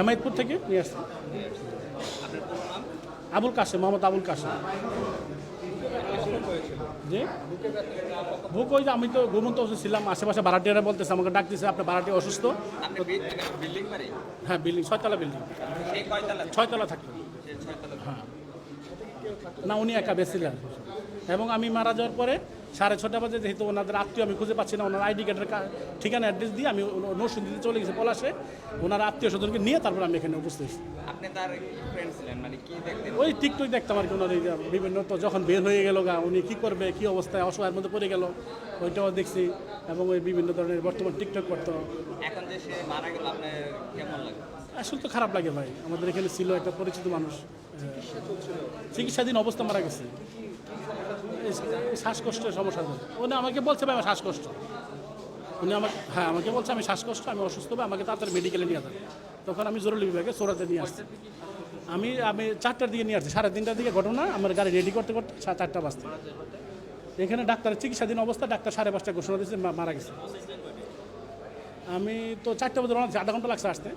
হেমায়তপুর থেকে নিয়ে আসছি। আবুল কাশেম, মোহাম্মদ আবুল কাশেম। জি, বুক ওই যে আমি তো ঘুমন্ত ছিলাম, আশেপাশে ভাড়াটিয়ারা বলতেছে, আমাকে ডাক দিয়েছে আপনার ভাড়াটিয়া অসুস্থ। হ্যাঁ, বিল্ডিং 6 তলা বিল্ডিং, 6 তলা থাকতো। হ্যাঁ, না উনি একা বেছিলেন। এবং আমি মারা যাওয়ার পরে 6:30 বাজে, যেহেতু ওনাদের আত্মীয় আমি খুঁজে পাচ্ছি না, ওনার আইডি কার্ডের ঠিকানা অ্যাড্রেস দিয়ে আমি নরসিংদীতে চলে গেছি পলাশে, ওনার আত্মীয় স্বজনকে নিয়ে তারপর আমি এখানে উপস্থিত হয়েছি। আপনি তার ফ্রেন্ড ছিলেন, মানে কি দেখতেন? ওই টিকটক দেখতাম আর কি, ওনার এই যে বিভিন্ন, তো যখন বের হয়ে গেল গা, উনি কী করবে, কী অবস্থায় অসহায়ের মধ্যে পড়ে গেল, ওইটাও দেখছি। এবং ওই বিভিন্ন ধরনের বর্তমান টিকটক করতো। এখন যে সে মারা গেল, আপনার কেমন লাগে? আসলে তো খারাপ লাগে ভাই, আমাদের এখানে ছিল একটা পরিচিত মানুষ, চিকিৎসাধীন অবস্থা মারা গেছে। শ্বাসকষ্টের সমস্যা হয়। উনি আমাকে বলছে ভাই আমার শ্বাসকষ্ট, উনি আমাকে বলছে আমি শ্বাসকষ্ট, আমি অসুস্থ, ভাই আমাকে তাড়াতাড়ি মেডিকেলে নিয়ে যান। তখন আমি জরুরি বিভাগে সোরাতে নিয়ে আসছি। আমি 4টার দিকে নিয়ে আসছি, 3:30টার দিকে ঘটনা। আমার গাড়ি রেডি করতে করতে 4টা বাজতে, এখানে ডাক্তারের চিকিৎসাধীন অবস্থা, ডাক্তার 5:30 ঘোষণা দিয়েছে মারা গেছে। আমি তো 4টা বাজে রওনা, 8 ঘন্টা লাগছে আসতে।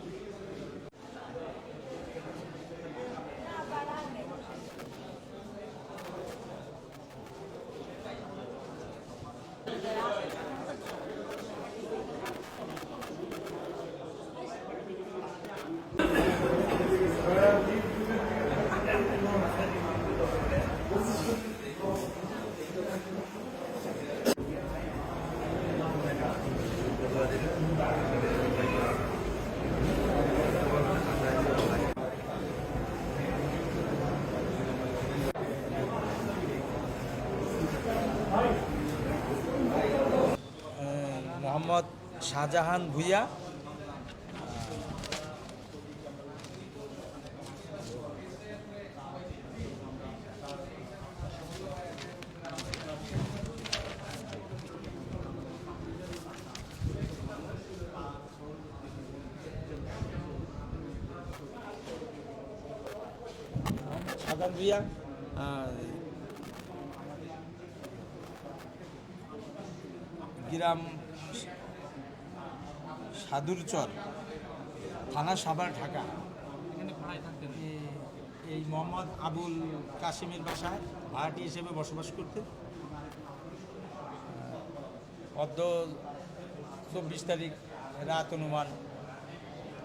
মোহাম্মদ শাহজাহান ভূঁইয়া, শাহজাহান ভূঁইয়া গ্রাম সাদুরচর, থানা সাভার, ঢাকা। এই মোহাম্মদ আবুল কাশেমের বাসায় ভাড়াটি হিসেবে বসবাস করতে। অদ্য 24 তারিখ রাত অনুমান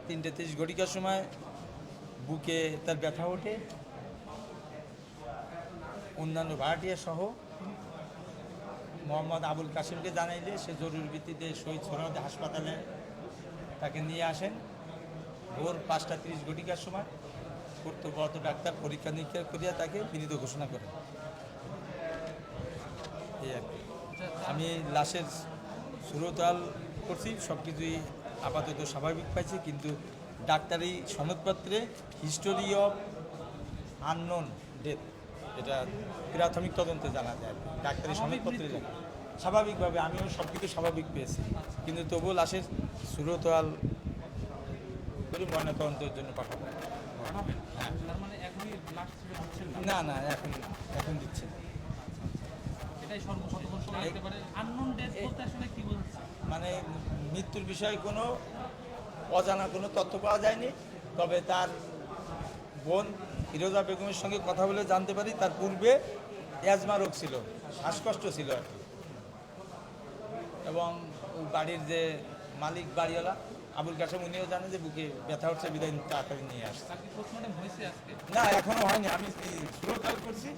3:30 ঘটিকার সময় বুকে তার ব্যথা ওঠে। অন্যান্য ভাড়াটিয়া সহ মোহাম্মদ আবুল কাশেমকে জানাইলে সে জরুরি ভিত্তিতে শহীদ সোহরাওয়ার্দী হাসপাতালে তাকে নিয়ে আসেন। ভোর 5:30 ঘটিকার সময় কর্তব্যরত ডাক্তার পরীক্ষা নিরীক্ষা করিয়া তাকে মৃত ঘোষণা করেন। এই আর কি। আমি লাশের সুরতাল করছি, সব কিছুই আপাতত স্বাভাবিক পাইছি, কিন্তু ডাক্তারি সনদপত্রে হিস্টোরি অফ আননোন ডেথ, এটা প্রাথমিক তদন্তে জানা যায়। ডাক্তারি সনদপত্রে স্বাভাবিকভাবে আমিও সব কিছু স্বাভাবিক পেয়েছি, কিন্তু তবুও লাশের সুরতাল করে ময়নাতদন্তের জন্য পাঠাবো। হ্যাঁ, না না, এখন দিচ্ছে না। মানে মৃত্যুর বিষয়ে কোনো অজানা কোনো তথ্য পাওয়া যায়নি, তবে তার বোন ফিরোজা বেগমের সঙ্গে কথা বলে জানতে পারি তার পূর্বে অ্যাজমা রোগ ছিল, শ্বাসকষ্ট ছিল আর কি। এবং বাড়ির যে মালিক বাড়িওয়ালা আবুল কাশেম, উনিও জানে যে বুকে ব্যথা উঠছে, বিদায় তাড়াতাড়ি নিয়ে আসছে। না, এখনো হয়নি, আমি সুরতাল করছি,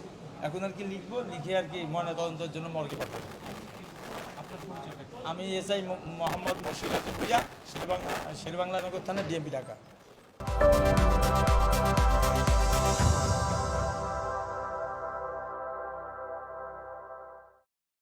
এখন আর কি লিখবো, লিখে আর কি ময়নাতদন্তের জন্য মর্গে পাঠাবো। আমি এসআই মোহাম্মদ মুর্শিদ ভূঁইয়া, শেরবাংলা নগর থানা, ডিএমপি ঢাকা।